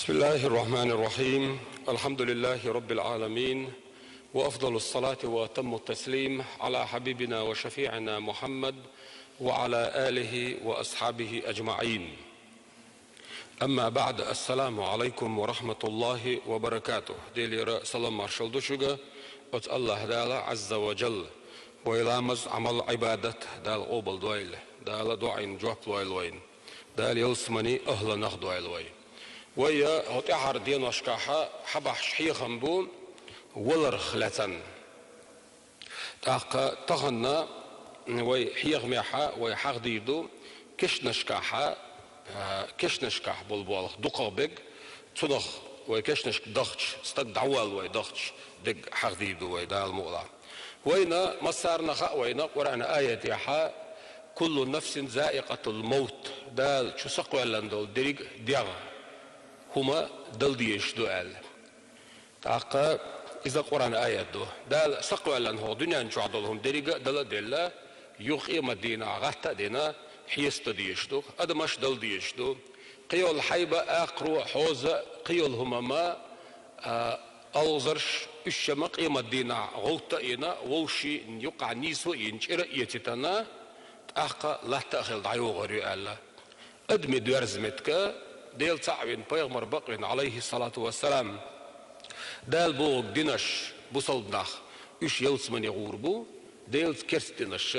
بسم الله الرحمن الرحيم. الحمد لله رب العالمين، وأفضل الصلاة وأتم التسليم على حبيبنا وشفيعنا محمد وعلى آله وأصحابه أجمعين. أما بعد، السلام عليكم ورحمة الله وبركاته. ديلي سلام مارشال دوشوغا أت الله دالا عز وجل ويلامز عمل عبادة دال أوبل دويل دال دعين جواب دويلوين دال يلسمني أهل نخ دويلوين ويا هتعر دين وشكاحة حبح شحيخن بون ولرخ لتن تاق تغنى وي حيغ ميحا وي حق ديدو كش نشكاحة كش نشكاح بول دقابق تنخ وي كش نشك دختش ستك دعوال وي دختش دق حق ديدو وي دال مغلا وينا مسارنا خا وينا قرأنا آية يحا كل نفس زائقة الموت دال شو سقوى لندول دريق ديغ هما دل ديش دوال تاقا إذا قرآن آيات دو دال سقوى لن هو دنيا نجعدلهم دريقا دل دل يوخي مدينة غاتا دينا حيست ديش دو أدمش دل ديش دو قيول حيبة آقرو حوزة قيول هما ما أوزرش الشمق مدينة غوطة إنا ووشي يقع نيسو ينشر يتتنا تاقا لا تأخذ دعيو غريو ألا أدمي دوارزمتك ديل تعوين بيغمر بقين عليه الصلاة والسلام دال بوغ دينش بوصلدناخ اش يلسمني غوربو ديل كرستنش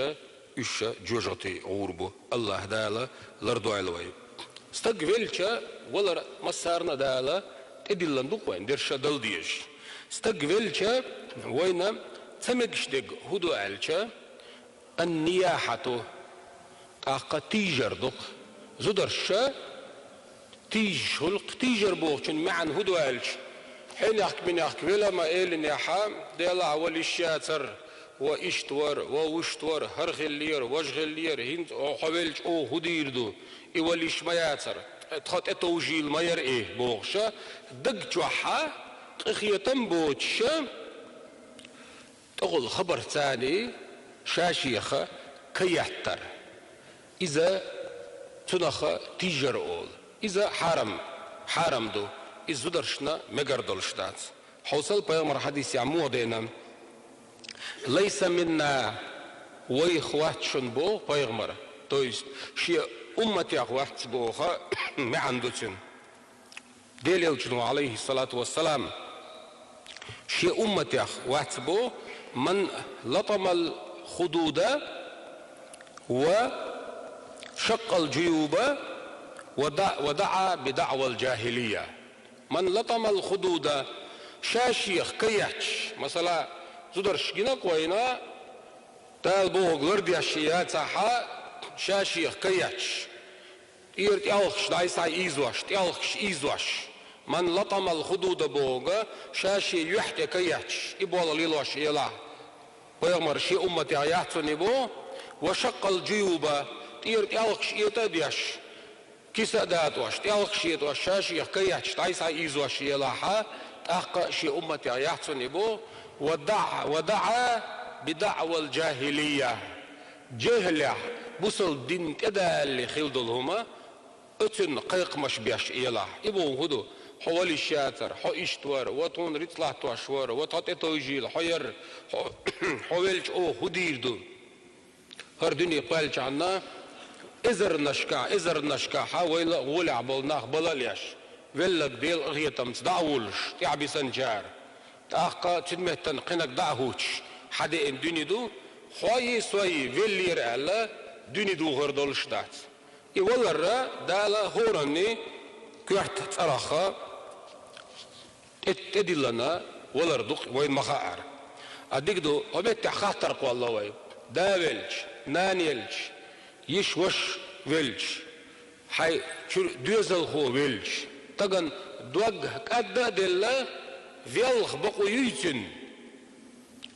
اش جوجتي غوربو الله دالا لردو علوي استقبلش ولا مسارنا دالا تدلن دوقوين درشا دل ديش استقبلش وين تمكش دق هدو علش النياحة اقا تيجر دوق زدرش تيج هلق تيجر بوغشن معن هدوالش حين يحكي من يحكي بلا ما إيلن يحام ديلا ولي الشاتر وإشتور ووشتور هرغلير وجغلير هند أو حوالش أو هديردو إولي شمياتر تخط اتوجيل ماير إيه بوغشا دق جوحا تخيطن بوتشا تقول خبر ثاني شاشيخة كيحتر إذا تنخ تيجر أول إذا حرم دو إذا درشنا مقردلشتات حوصل بيامر حديث يعمو دينا ليس منا ويخوات شنبو بيامر تويست شيء أمتي أخوات بوخا معندوتين ديليل عليه الصلاة والسلام شيء أمتي أخوات بو من لطم الخدود وشق الجيوب ودعا بدعوى الجاهلية. من لطم الخدود شاشيخ كيحش مثلا زدرش جنا كوينا تال بوغ غردي الشيات صحا شاشيخ كيحش إيرت يالخش دايسا إيزوش تيالخش إيزوش من لطم الخدود بوغ شاشي يحكي كيحش إبوال ليلوش يلا ويغمر شي أمتي عياتني بو وشق الجيوب إيرت يالخش إيتاديش كيسا داتوش تيالخشيت وشاشي يحكيحش تايسا إيزوش يلاحا تحقق شي أمتي يحسن بو ودعا بدعوى الجاهلية جهلة بوصل دين كدا اللي خلدلهما اتن قيق مش بيش يلاح إبو هدو حوالي الشاتر حو إشتور وطون ريطلع تواشور وطاطيتو يجيل حوير حوالش أو هديردو هر دنيا قالش عنا إزر نشكا حاول غولع بالناخ بلاليش ولك ديل غيتم تدعولش تعبي سنجار تاقا تدمه تنقنك دعهوش حدا ان دوني دو خوي سوي ويلير ألا دوني دو غردولش دات إيوالر دالا هوراني كوحت تراخا اتدلنا ولردوك وين مخاعر أديك دو هبت خاطرك والله وي داولش نانيلش يشوش ويلش حي دوزل هو ويلش تغن دوغ كادا دلا فيلخ بقو يوتن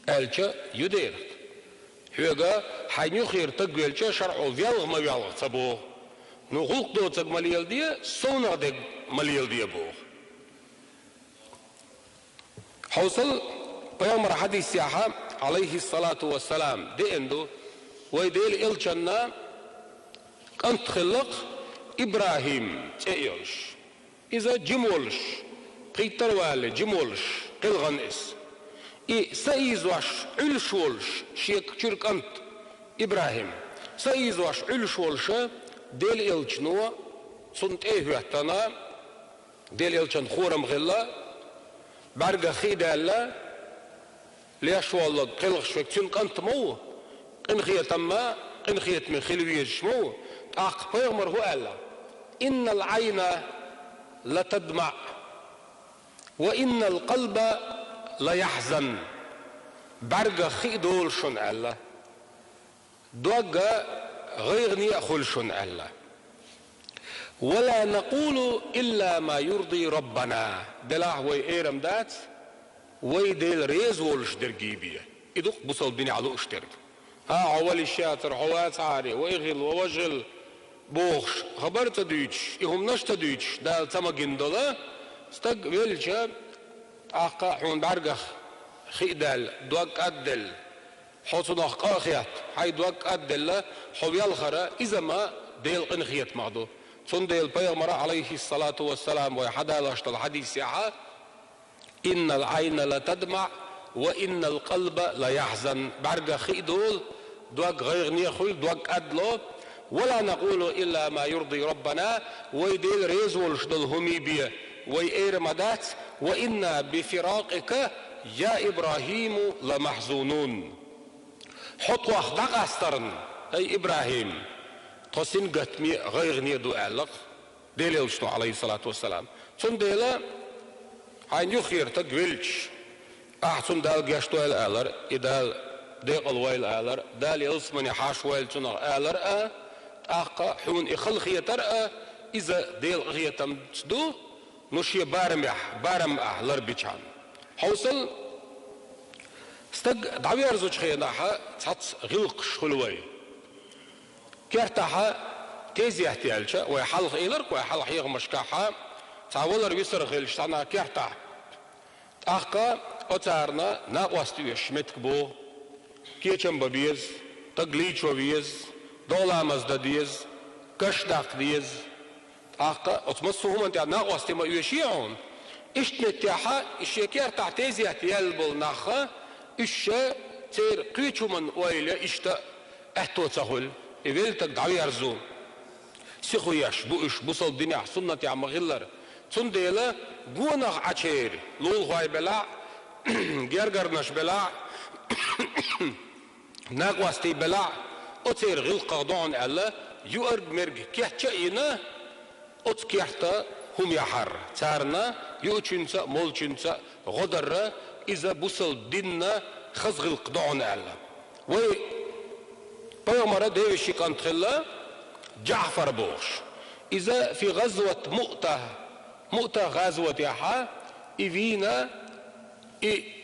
الچا يدير هيغا حي خير تغلچا شرعو فيلخ ما فيلخ صبو نو خلق دو تغ مليل دي سونا دغ مليل دي بو حوصل بيامر حديث ياحا عليه الصلاة والسلام دي اندو ويديل إلچنا أنت خلق إبراهيم تأيوش إذا جمولش قيتر والي جمولش قلغن إس سأيزواش علشولش شيك شرك أنت إبراهيم سأيزواش علشولش ديل إلشنو سنت هوتنا ديل إلشن خورم غلا برغا خيدالا ليش والله قلغ شوك شرك أنت مو قنخية تما قنخية من خلويش مو أقبيغمر هو ألا إن العين لتدمع وإن القلب ليحزن برغا خيدول شن ألا دوغا غير نيأخل شن ألا ولا نقول إلا ما يرضي ربنا دلاه وي إيرم دات وي ديل ريزولش درقيبية إدوك بصل بني على أشترك عوالي الشاتر عوات عاري ويغل ووجل بوخش خبرت دويتش إهم نشت دويتش دال تما جندلا استق ويلجا أقا حون برغخ خيدال دوك أدل حوصنا قاخيات هاي دوك أدل حويال خرا إذا ما ديل قنخيت معدو ثم ديل بيغمر عليه الصلاة والسلام ويحدا لاشت الحديث يعا إن العين لتدمع وإن القلب ليحزن برغ خيدول دوك غير نيخويل دوك أدلو ولا نقول إلا ما يرضي ربنا ويديل ريزولش دل همي بيه ويئير مدات وإنا بفراقك يا إبراهيم لمحزونون حط واخدق أسترن أي إبراهيم تصين قتمي غير نيدو أعلق ديل يلشتو عليه الصلاة والسلام ثم ديلا هاين يخير تقويلش أحسن دال جاشتو الألر إدال ديق الويل ألر دال يلسمني حاش ويل تنغ ألر أقا حون إخلخية ترأى إذا ديل غية تمتدو نشي بارم أحلر بيشان حوصل استق دعوي أرزوش خيناها تحط غلق شخلوي كيرتاها تيزي احتيالشا ويحلق إيلرك ويحلق يغمشكاها تعولر ويسر غلش تانا كيرتاها أخا أتارنا ناقواستيوش متكبو كيشم ببيز تقليش وبيز دولا مزدديز كشداق ديز أخا أتمسوهم أنت ناقواستي ما يشيعون إشتنتيحا إشيكير تعتيزي احتيال ناخا إشا تير قيشو من ويلا إشتا احتو تغل إذلتك دعوي أرزو سيخوياش بوش بوصل الدنيا سنة عم غلر تنديلا قونغ عشير لول غاي بلا جرجرنش بلا ناقواستي بلا أتير غلق دون ألا يؤرد مرج كيحتشينا أتكيحتا هم يحر تارنا يؤتشنسا مولشنسا غدر إذا بوصل ديننا خز غلق دون ألا وي بيومرا ديوشي كانت خلا جعفر بوش إذا في غزوة مؤتة غزوة يحا إذينا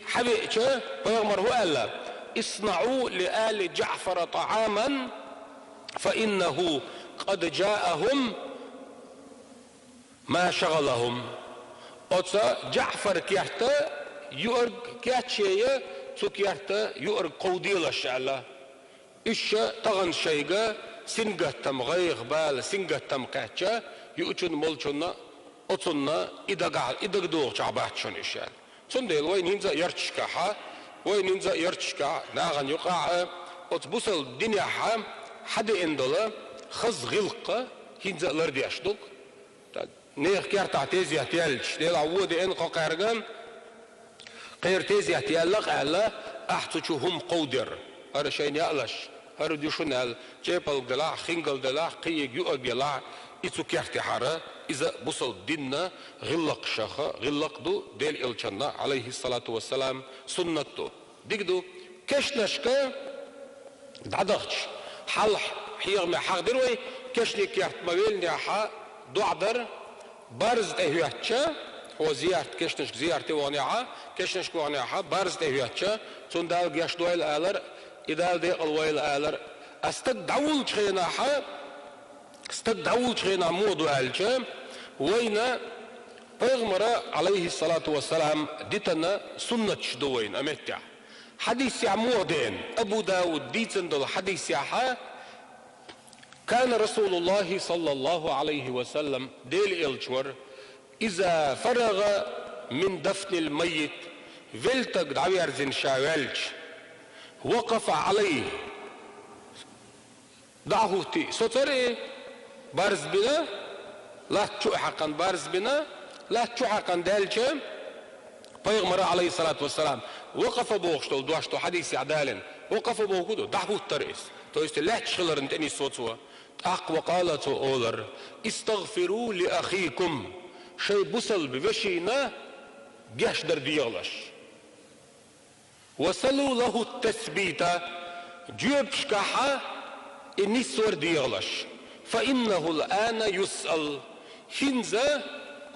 حبيتش بيغمر هو ألا اصنعوا لآل جعفر طعاما فإنه قد جاءهم ما شغلهم أتسا جعفر كيحتا يؤرق كيحتشية تو كيحتا يؤرق قوديل الشعلا إيش تغن شيغا سنجة تم غيغ بال سنجة تم كاتشا يؤتشن مولشنا أتنا إدق دوغ شعبات شن إشان سندل وين ينزا يرتشكا وين ينزا يرتشكا ناغن يقع أتبوصل الدنيا حد إندولا خز غلقة ينزا لردي أشدوك نيخ كيرتع تيزي احتيالش ديل عودي إن قاقرغان قير تيزي احتيالك على أحتشو هم قودر هذا شيء يألش هذا ديشونال جيبل دلاع خنجل دلاع قيق يؤق دلاع إتو كيرتي حارة إذا بوصل ديننا غلق شاخة غلق دو ديل إلشنا عليه الصلاة والسلام سنته ديكدو كشنشكا دعدغش حال حيغمي حاقدروي كشني كيرت مويلني حا دعدر بارز تهياتشا هو زيارت كشنش زيارتي وانيعا كشنش وانيعا بارز تهياتشا تندال جاش دويل آلر إدال دي الويل آلر استدعول شخيناحا استدعول شخينا مودو آلشا وينا بيغمرا عليه الصلاة والسلام ديتنا سنة شدوين أمتع حديث عمودين أبو داود ديتن دول حديث يحا كان رسول الله صلى الله عليه وسلم ديل إلشور إذا فرغ من دفن الميت فيلتك دعوي أرزن شاولش وقف عليه دعوه تي ستري بارز بنا لا تشوحقا بارز بنا لا تشوحقا دالشم Peygamber aleyhissalatu vesselam وقف بوغشتو دواشتو حديث عدالن وقف بوغدو دعوه الترئيس تو есть لا تشغلرن تاني صوتوا أق وقالتو أولر استغفروا لأخيكم شي بصل بوشينا جاش در ديغلش وصلوا له التثبيت جيب شكاحة إني سور ديغلش فإنه الآن يسأل هنزا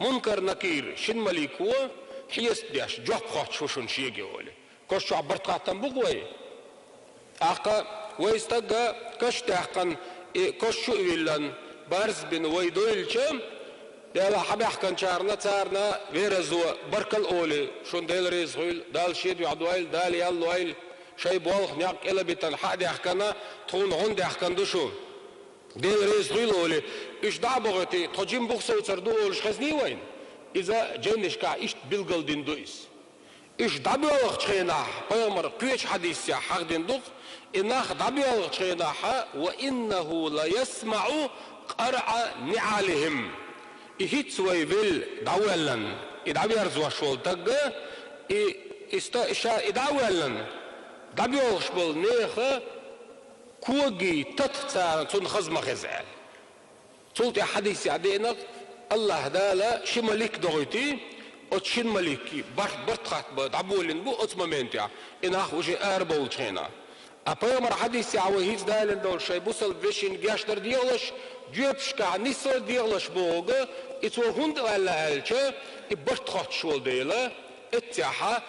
منكر نكير شن مليكوه حيست دياش جواب خاط شوشون شيجي ولي كوش عبرت قاتن بقوي أقا ويستقى كش تحقن كوش شو إلان بارز بن ويدويلشم يلا حبي أحكن شارنا تارنا ويرزوا بركل أولي شون ديل ريز خويل دال شيد يعدويل دال يالويل شاي بوالخ نياق إلا بيتن حادي أحكنا تخون غندي أحكن دوشو ديل ريز خويل أولي إش دعبغتي تجيم بخصو تردو أولش خزني وين إذا جينش كا إشت بلغل دين دويس إش دعبغ تخيناح بيامر كويش حديث يا حق دين دوغ إناخ دعبغ تخيناح وإنه لا يسمع قرع نعالهم إهيت ويفيل دعوالن إدعبي أرزوا شول تقى إدعوالن دعبي أخشبال نيخة كوغي تتتار تنخزم خزال تولت حديث عدينك الله دالا شماليك دغيتي أتشين ماليكي برتخات دعبولن بو أتمامنتيا إناخ وشي أربول تخينا أبايمر حديث عوهيز دالن دول شاي بوصل فيشين جاشتر ديالش جيبشكا نيسر ديالش بوغ إتو هند ولا هالشا إبرتخات شول ديلا اتياحا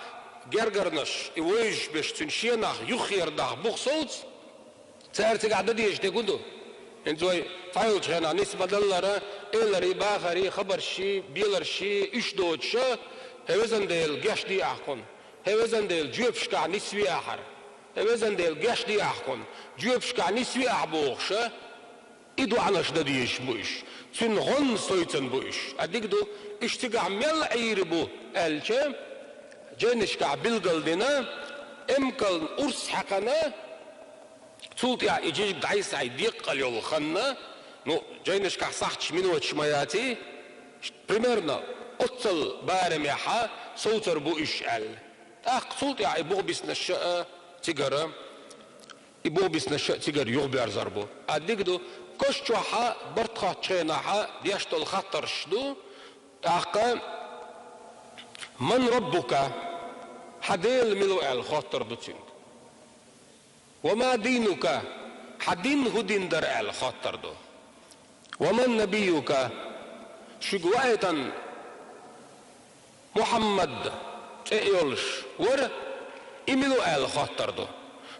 جرجرنش إويش باش تنشيناخ يخير داخ بوخصوت سارتك عدديش تقولو انتوي فايو تخينا نسبة دلارا إلري باخري خبر شي بيلر شي إش دوت شا هوزن ديل جاش دي أحكم هوزن ديل جيبشكا نسوي آخر هوزن ديل جاش دي أحكم جيبشكا نسوي أحبوخشا إدو عناش داديش بوش تن غن سويتن بوش أديك دو اشتقع مل عيربو ألشا جنشكع بلغل دينا امكال أرس حقنا تولت يا إجيك دعيس عيديق اليول خنا نو جنشكع صحتش منو تشمياتي примерно أطل بارم يحا صوتر بو إشعال تاق تولت يا إبوغ بيسنا الشقة تيجرة إبوغ بيسنا الشقة تيجر يغبي أرزربو أديك دو كشوحا برتخا تشيناحا ديشتو الخطر شدو أقا من ربك حديل ملو الخطر دوتين وما دينك حدين هدين در الخطر دو ومن نبيك شقوائتا محمد تأيولش ور إملو الخطر دو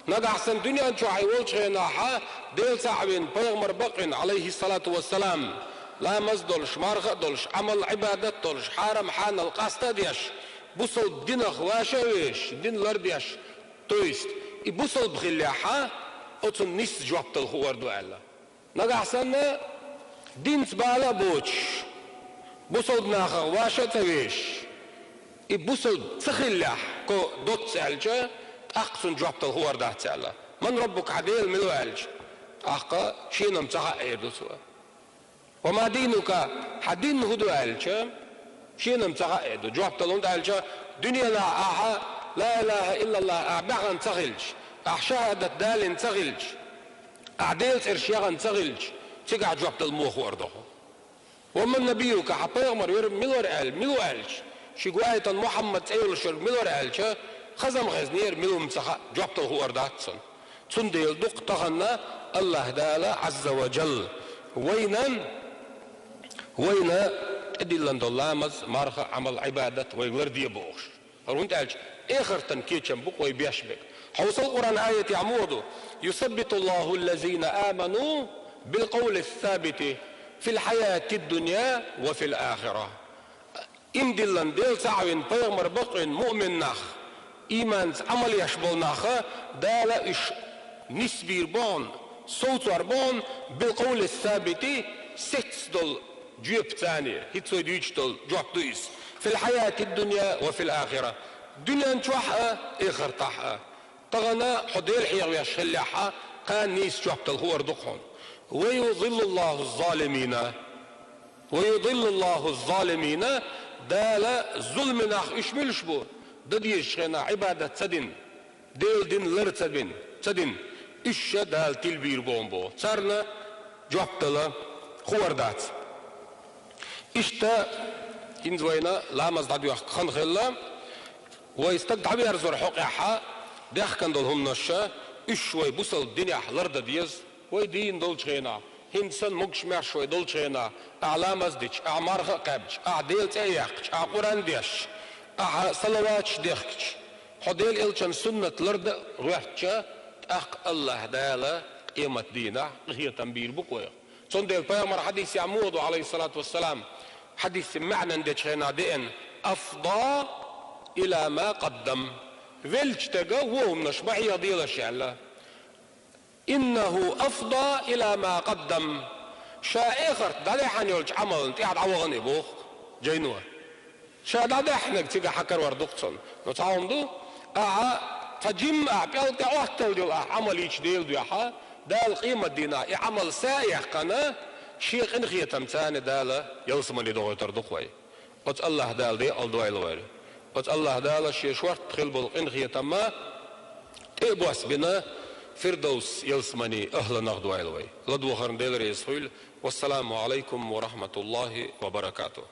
نقحسن دنيا انشو حيولش خيناحا ديل صاحبين بيغمر بقين عليه الصلاة والسلام لا مزدولش مارغة دولش عمل عبادة دولش حارم حان القاسطة ديش بوصل دين اخواشا ويش دين لرديش تويست بوصل بخليحا اتن نيس جوابت الخوار دو ألا نقحسن دين سبالا بوش بوصل ناخ اخواشا تويش بوصل تخليح كو دوت سألجا أقصن جوابت الخوار ده تسألا من ربك عديل ملو ألج أقا شينم تغا إيردو سوا وما دينك حدين هدو ألجا شينم تغا إيردو جوابت الهون ده ألجا دنيا لا أحا لا إله إلا الله أعبغن تغلج أحشاهدت دالن تغلج أعديل إرشيغن تغلج تقع جوابت الموخ وردو ومن نبيك حبيغمر يرم ملور ألج شقوايتا محمد أيول شرق ملور ألجا خزم غزنير ملوم سخا جوابته هو أرداتسن تنديل دق تغنى الله دالا عز وجل وينا ادلن دولامز مارخ عمل عبادة ويغلر دي بوغش هرونت ألج اخر تنكيتشن بق ويبيشبك حوصل القرآن آية يعمودو يثبت الله الذين آمنوا بالقول الثابت في الحياة الدنيا وفي الآخرة امدلن ديل سعوين بيغمر بقين مؤمن ناخ إيمان عمل يشبه ناخا دالا إش نسبير بون صوت بون بالقول الثابت ستس دول جيب ثاني هيتسوي ديجيتال جوب دويس في الحياة الدنيا وفي الآخرة دنيا نتوحى إخر تحى تغنى حدير حيغ ويشلحها كان نيس جوب تلهور دقهم ويضل الله الظالمين دال ظلمنا اشملش بو دديش خنا عبادة تدين ديل دين لر تدين إيش دال تلبير بومبو صارنا جوبتلا خوردات إشتا إنزوينا لا مزداد يحق خنخلا ويستقطع بيها رزور حقيحة ديخ كان دولهم نشا إشوي بوصل الدنيا لرد ديز ويدين دول شغينا هنسان مقش مع شوي دول شغينا أعلام أزديش أعمارها قابج أعديل تأيحكش أعقران ديش أعصلواتش ديخكش حديل إلشان سنة لرد روحتشا أخ الله دالا قيمة دينا هي تنبير بقوية صندل بيامر حديث يعمود عليه الصلاة والسلام حديث معنى ديشينا دين أفضى إلى ما قدم فيلش تقوهم نشبعي يضيل الشعلا إنه أفضى إلى ما قدم شائخر دالي حانيولج عمل انت قاعد عوغني بوخ جينوه شا دالي حانيك تيجا حكر وردقصن نتعاهم دو تجمع بيالك أحتل ديال عمل إيش ديل ديالها دال قيمة دينا عمل سايح قنا شيخ إنخية تمتاني دال يلسمني دوغي تردقوي قد الله دال دي الدوائي الوالي قد الله دال شيخ شوارت تخيل بلق إنخية تما تيبواس بنا فردوس يلسمني أهل نغدوائي الوالي لدو خرن ديل ريس والسلام عليكم ورحمة الله وبركاته